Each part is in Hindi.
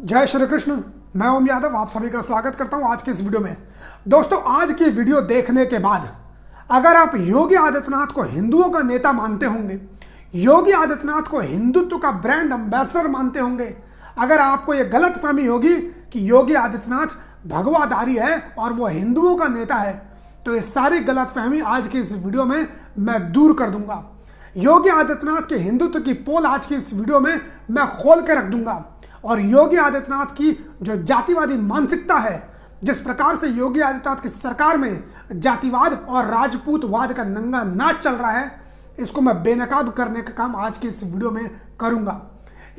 जय श्री कृष्ण। मैं ओम यादव आप सभी का स्वागत करता हूं आज के इस वीडियो में। दोस्तों, आज की वीडियो देखने के बाद अगर आप योगी आदित्यनाथ को हिंदुओं का नेता मानते होंगे, योगी आदित्यनाथ को हिंदुत्व का ब्रांड एम्बेसडर मानते होंगे, अगर आपको यह गलतफहमी होगी कि योगी आदित्यनाथ भगवाधारी है और वो हिंदुओं का नेता है, तो ये सारी गलतफहमी आज की इस वीडियो में मैं दूर कर दूंगा। योगी आदित्यनाथ के हिंदुत्व की पोल आज की इस वीडियो में मैं खोल के रख दूंगा और योगी आदित्यनाथ की जो जातिवादी मानसिकता है, जिस प्रकार से योगी आदित्यनाथ की सरकार में जातिवाद और राजपूतवाद का नंगा नाच चल रहा है, इसको मैं बेनकाब करने का काम आज की इस वीडियो में करूंगा।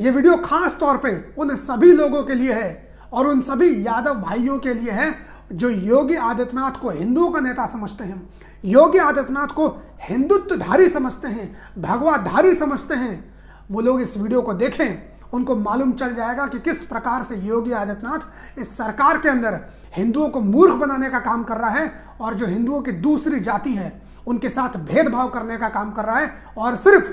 यह वीडियो खास तौर पे उन सभी लोगों के लिए है और उन सभी यादव भाइयों के लिए है जो योगी आदित्यनाथ को हिंदुओं का नेता समझते हैं, योगी आदित्यनाथ को हिंदुत्वधारी समझते हैं, भगवाधारी समझते हैं। वो लोग इस वीडियो को देखें, उनको मालूम चल जाएगा कि किस प्रकार से योगी आदित्यनाथ इस सरकार के अंदर हिंदुओं को मूर्ख बनाने का काम कर रहा है और जो हिंदुओं की दूसरी जाति है उनके साथ भेदभाव करने का काम कर रहा है और सिर्फ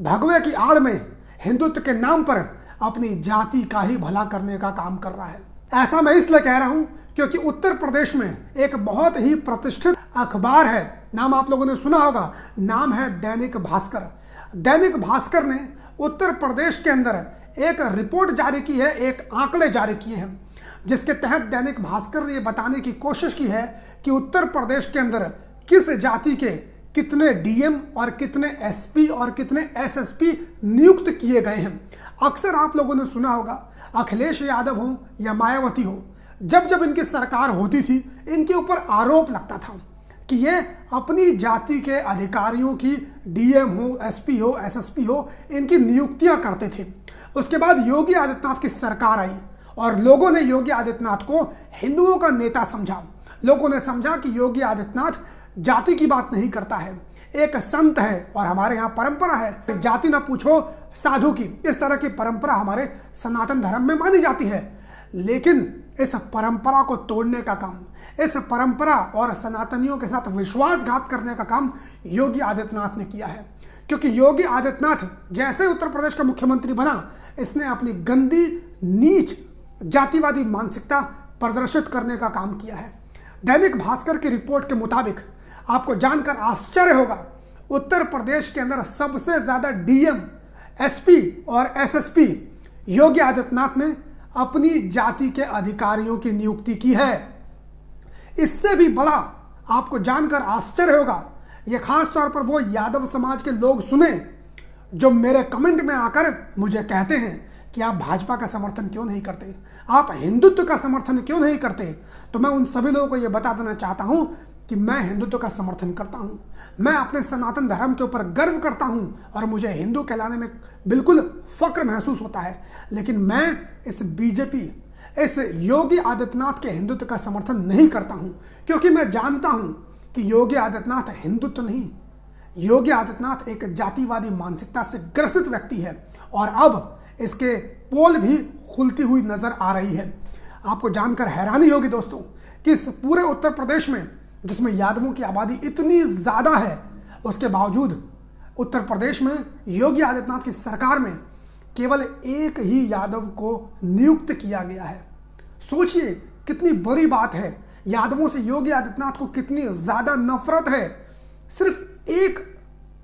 भगवे की आड़ में हिंदुत्व के नाम पर अपनी जाति का ही भला करने का काम कर रहा है। ऐसा मैं इसलिए कह रहा हूं क्योंकि उत्तर प्रदेश में एक बहुत ही प्रतिष्ठित अखबार है, नाम आप लोगों ने सुना होगा, नाम है दैनिक भास्कर। दैनिक भास्कर ने उत्तर प्रदेश के अंदर एक रिपोर्ट जारी की है, एक आंकड़े जारी किए हैं, जिसके तहत दैनिक भास्कर ने यह बताने की कोशिश की है कि उत्तर प्रदेश के अंदर किस जाति के कितने डीएम और कितने एसपी और कितने एसएसपी नियुक्त किए गए हैं। अक्सर आप लोगों ने सुना होगा, अखिलेश यादव हो या मायावती हो, जब जब इनकी सरकार होती थी इनके ऊपर आरोप लगता था कि ये अपनी जाति के अधिकारियों की डीएम हो, एसपी हो, एसएसपी हो, इनकी नियुक्तियां करते थे। उसके बाद योगी आदित्यनाथ की सरकार आई और लोगों ने योगी आदित्यनाथ को हिंदुओं का नेता समझा। लोगों ने समझा कि योगी आदित्यनाथ जाति की बात नहीं करता है, एक संत है और हमारे यहाँ परंपरा है जाति ना पूछो साधु की, इस तरह की परंपरा हमारे सनातन धर्म में मानी जाती है। लेकिन इस परंपरा को तोड़ने का काम, इस परंपरा और सनातनियों के साथ विश्वासघात करने का काम योगी आदित्यनाथ ने किया है। क्योंकि योगी आदित्यनाथ जैसे उत्तर प्रदेश का मुख्यमंत्री बना, इसने अपनी गंदी नीच जातिवादी मानसिकता प्रदर्शित करने का काम किया है। दैनिक भास्कर की रिपोर्ट के मुताबिक आपको जानकर आश्चर्य होगा, उत्तर प्रदेश के अंदर सबसे ज्यादा डीएम, एसपी और एसएसपी योगी आदित्यनाथ ने अपनी जाति के अधिकारियों की नियुक्ति की है। इससे भी बड़ा आपको जानकर आश्चर्य होगा, यह खास तौर पर वो यादव समाज के लोग सुने जो मेरे कमेंट में आकर मुझे कहते हैं कि आप भाजपा का समर्थन क्यों नहीं करते, आप हिंदुत्व का समर्थन क्यों नहीं करते। तो मैं उन सभी लोगों को यह बता देना चाहता हूं कि मैं हिंदुत्व का समर्थन करता हूं, मैं अपने सनातन धर्म के ऊपर गर्व करता हूं और मुझे हिंदू कहलाने में बिल्कुल फक्र महसूस होता है। लेकिन मैं इस बीजेपी, इस योगी आदित्यनाथ के हिंदुत्व का समर्थन नहीं करता हूं, क्योंकि मैं जानता हूं कि योगी आदित्यनाथ हिंदुत्व नहीं, योगी आदित्यनाथ एक जातिवादी मानसिकता से ग्रसित व्यक्ति है और अब इसके पोल भी खुलती हुई नजर आ रही है। आपको जानकर हैरानी होगी दोस्तों कि इस पूरे उत्तर प्रदेश में, जिसमें यादवों की आबादी इतनी ज्यादा है, उसके बावजूद उत्तर प्रदेश में योगी आदित्यनाथ की सरकार में केवल एक ही यादव को नियुक्त किया गया है। सोचिए कितनी बड़ी बात है, यादवों से योगी आदित्यनाथ को कितनी ज्यादा नफरत है। सिर्फ एक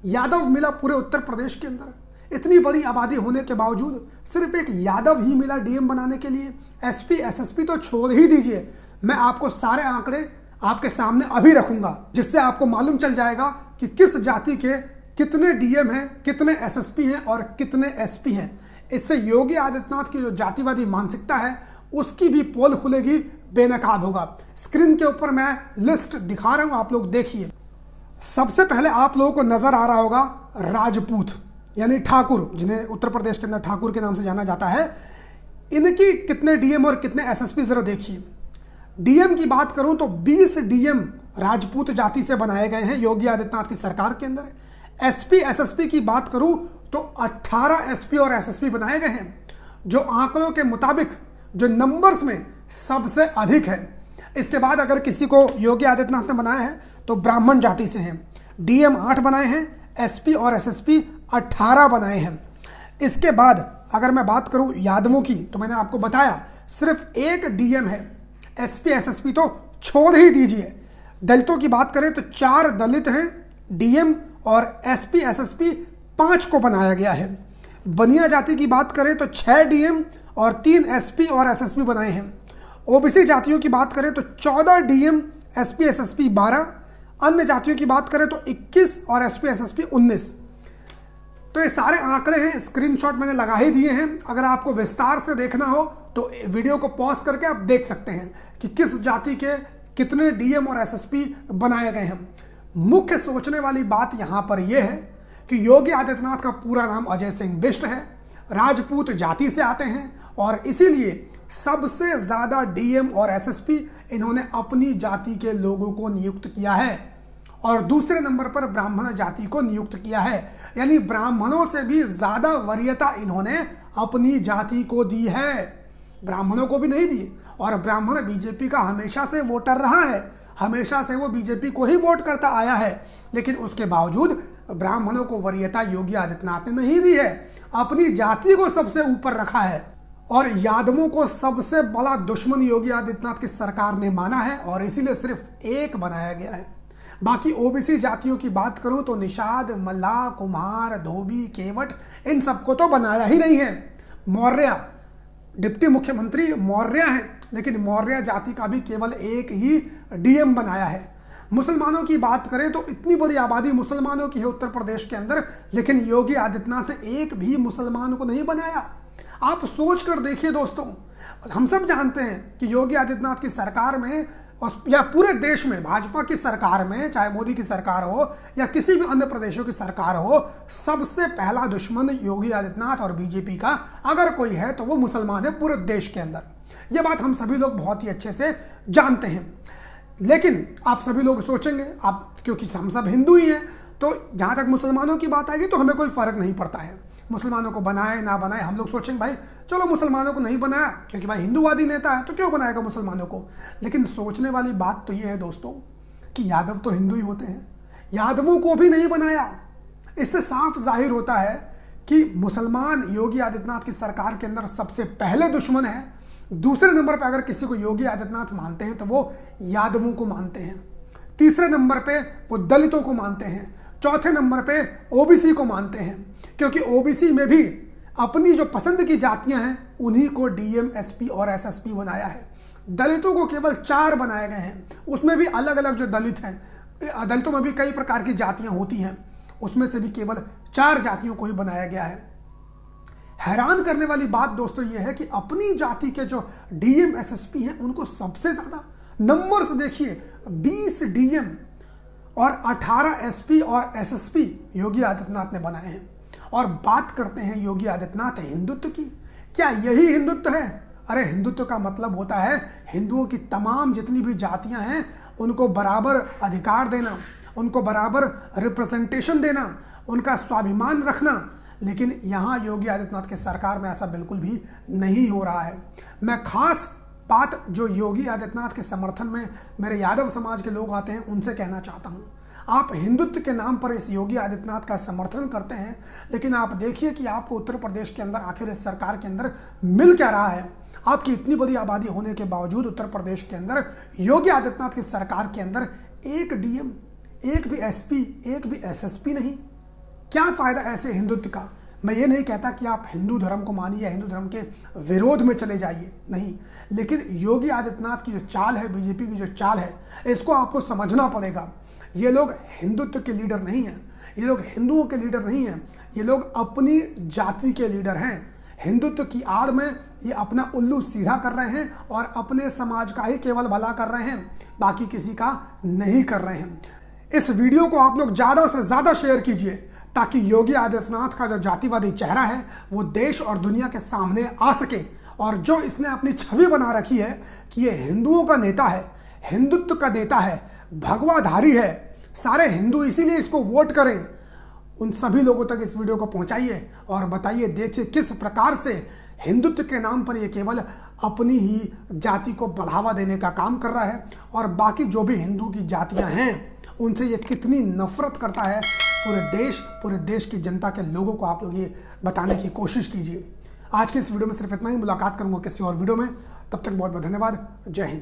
यादव मिला पूरे उत्तर प्रदेश के अंदर, इतनी बड़ी आबादी होने के बावजूद सिर्फ एक यादव ही मिला डीएम बनाने के लिए। एसपी एसएसपी तो छोड़ ही दीजिए, मैं आपको सारे आंकड़े आपके सामने अभी रखूंगा, जिससे आपको मालूम चल जाएगा कि किस जाति के कितने डीएम हैं, कितने एसएसपी हैं और कितने एसपी हैं। इससे योगी आदित्यनाथ की जो जातिवादी मानसिकता है उसकी भी पोल खुलेगी, बेनकाब होगा। स्क्रीन के ऊपर मैं लिस्ट दिखा रहा हूं, आप लोग देखिए। सबसे पहले आप लोगों को नजर आ रहा होगा राजपूत यानी ठाकुर, जिन्हें उत्तर प्रदेश के अंदर ठाकुर के नाम से जाना जाता है। इनकी कितने डीएम और कितने एसएसपी जरा देखिए। डीएम की बात करूं तो 20 डीएम राजपूत जाति से बनाए गए हैं योगी आदित्यनाथ की सरकार के अंदर। एसपी एसएसपी की बात करूं तो 18 एसपी और एसएसपी बनाए गए हैं, जो आंकड़ों के मुताबिक, जो नंबर्स में सबसे अधिक है। इसके बाद अगर किसी को योगी आदित्यनाथ ने बनाया है तो ब्राह्मण जाति से हैं। डीएम 8 बनाए हैं, एसपी और एसएसपी 18 बनाए हैं। इसके बाद अगर मैं बात करूं यादवों की, तो मैंने आपको बताया सिर्फ एक डीएम है, एसपी एसएसपी तो छोड़ ही दीजिए। दलितों की बात करें तो 4 दलित हैं डीएम, और एसपी एसएसपी 5 को बनाया गया है। बनिया जाति की बात करें तो 6 डीएम और 3 एसपी और एसएसपी बनाए हैं। ओबीसी जातियों की बात करें तो 14 डीएम, एसपी एसएसपी 12, अन्य जातियों की बात करें तो 21 और एसपी एसएसपी 19। तो ये सारे आंकड़े हैं, स्क्रीनशॉट मैंने लगा ही दिए हैं। अगर आपको विस्तार से देखना हो तो वीडियो को पॉज करके आप देख सकते हैं कि किस जाति के कितने डीएम और एसएसपी बनाए गए हैं। मुख्य सोचने वाली बात यहां पर यह है कि योगी आदित्यनाथ का पूरा नाम अजय सिंह बिष्ट है, राजपूत जाति से आते हैं, और इसीलिए सबसे ज्यादा डीएम और एसएसपी इन्होंने अपनी जाति के लोगों को नियुक्त किया है, और दूसरे नंबर पर ब्राह्मण जाति को नियुक्त किया है। यानी ब्राह्मणों से भी ज्यादा वरीयता इन्होंने अपनी जाति को दी है, ब्राह्मणों को भी नहीं दी। और ब्राह्मण बीजेपी का हमेशा से वोटर रहा है, हमेशा से वो बीजेपी को ही वोट करता आया है, लेकिन उसके बावजूद ब्राह्मणों को वरीयता योगी आदित्यनाथ ने नहीं दी है, अपनी जाति को सबसे ऊपर रखा है। और यादवों को सबसे बड़ा दुश्मन योगी आदित्यनाथ की सरकार ने माना है, और इसीलिए सिर्फ एक बनाया गया है। बाकी ओबीसी जातियों की बात करूं तो निषाद, मल्लाह, कुम्हार, धोबी, केवट, इन सबको तो बनाया ही नहीं है। मौर्य, डिप्टी मुख्यमंत्री मौर्य हैं, लेकिन मौर्य जाति का भी केवल एक ही डीएम बनाया है। मुसलमानों की बात करें तो इतनी बड़ी आबादी मुसलमानों की है उत्तर प्रदेश के अंदर, लेकिन योगी आदित्यनाथ ने एक भी मुसलमान को नहीं बनाया। आप सोच कर देखिए दोस्तों, हम सब जानते हैं कि योगी आदित्यनाथ की सरकार में या पूरे देश में भाजपा की सरकार में, चाहे मोदी की सरकार हो या किसी भी अन्य प्रदेशों की सरकार हो, सबसे पहला दुश्मन योगी आदित्यनाथ और बीजेपी का अगर कोई है तो वो मुसलमान है पूरे देश के अंदर। ये बात हम सभी लोग बहुत ही अच्छे से जानते हैं। लेकिन आप सभी लोग सोचेंगे, आप क्योंकि हम सब हिंदू ही हैं, तो जहाँ तक मुसलमानों की बात आएगी तो हमें कोई फर्क नहीं पड़ता है, मुसलमानों को बनाए ना बनाए। हम लोग सोचेंगे भाई चलो मुसलमानों को नहीं बनाया क्योंकि भाई हिंदूवादी नेता है तो क्यों बनाएगा मुसलमानों को। लेकिन सोचने वाली बात तो ये है दोस्तों कि यादव तो हिंदू ही होते हैं, यादवों को भी नहीं बनाया। इससे साफ जाहिर होता है कि मुसलमान योगी आदित्यनाथ की सरकार के अंदर सबसे पहले दुश्मन है। दूसरे नंबर पर अगर किसी को योगी आदित्यनाथ मानते हैं तो वो यादवों को मानते हैं, तीसरे नंबर पे वो दलितों को मानते हैं, चौथे नंबर पे ओबीसी को मानते हैं, क्योंकि ओबीसी में भी अपनी जो पसंद की जातियां हैं उन्हीं को डीएम, एसपी और एसएसपी बनाया है। दलितों को केवल 4 बनाए गए हैं, उसमें भी अलग अलग जो दलित हैं, दलितों में भी कई प्रकार की जातियां होती हैं, उसमें से भी केवल 4 जातियों को ही बनाया गया है। हैरान करने वाली बात दोस्तों यह है कि अपनी जाति के जो डीएम एसएसपी हैं उनको सबसे ज्यादा नंबर्स देखिए, 20 डीएम और 18 एसपी और एसएसपी योगी आदित्यनाथ ने बनाए हैं। और बात करते हैं योगी आदित्यनाथ हिंदुत्व की, क्या यही हिंदुत्व है? अरे हिंदुत्व का मतलब होता है हिंदुओं की तमाम जितनी भी जातियां हैं उनको बराबर अधिकार देना, उनको बराबर रिप्रेजेंटेशन देना, उनका स्वाभिमान रखना। लेकिन यहाँ योगी आदित्यनाथ की सरकार में ऐसा बिल्कुल भी नहीं हो रहा है। मैं खास बात जो योगी आदित्यनाथ के समर्थन में मेरे यादव समाज के लोग आते हैं उनसे कहना चाहता हूँ, आप हिंदुत्व के नाम पर इस योगी आदित्यनाथ का समर्थन करते हैं, लेकिन आप देखिए कि आपको उत्तर प्रदेश के अंदर आखिर इस सरकार के अंदर मिल क्या रहा है। आपकी इतनी बड़ी आबादी होने के बावजूद उत्तर प्रदेश के अंदर योगी आदित्यनाथ की सरकार के अंदर एक डीएम, एक भी एसपी, एक भी एसएसपी नहीं। क्या फायदा ऐसे हिंदुत्व का? मैं ये नहीं कहता कि आप हिंदू धर्म को मानिए या हिंदू धर्म के विरोध में चले जाइए, नहीं, लेकिन योगी आदित्यनाथ की जो चाल है, बीजेपी की जो चाल है, इसको आपको समझना पड़ेगा। ये लोग हिंदुत्व के लीडर नहीं हैं, ये लोग हिंदुओं के लीडर नहीं हैं, ये लोग अपनी जाति के लीडर हैं। हिंदुत्व की आड़ में ये अपना उल्लू सीधा कर रहे हैं और अपने समाज का ही केवल भला कर रहे हैं, बाकी किसी का नहीं कर रहे हैं। इस वीडियो को आप लोग ज़्यादा से ज़्यादा शेयर कीजिए ताकि योगी आदित्यनाथ का जो जातिवादी चेहरा है वो देश और दुनिया के सामने आ सके। और जो इसने अपनी छवि बना रखी है कि ये हिंदुओं का नेता है, हिंदुत्व का नेता है, भगवाधारी है, सारे हिंदू इसीलिए इसको वोट करें, उन सभी लोगों तक इस वीडियो को पहुंचाइए और बताइए, देखिए किस प्रकार से हिंदुत्व के नाम पर ये केवल अपनी ही जाति को बढ़ावा देने का काम कर रहा है और बाकी जो भी हिंदू की जातियां हैं उनसे ये कितनी नफरत करता है, पूरे देश की जनता के लोगों को आप लोग ये बताने की कोशिश कीजिए। आज की इस वीडियो में सिर्फ इतना ही। मुलाकात करूंगा किसी और वीडियो में, तब तक बहुत बहुत धन्यवाद। जय हिंद।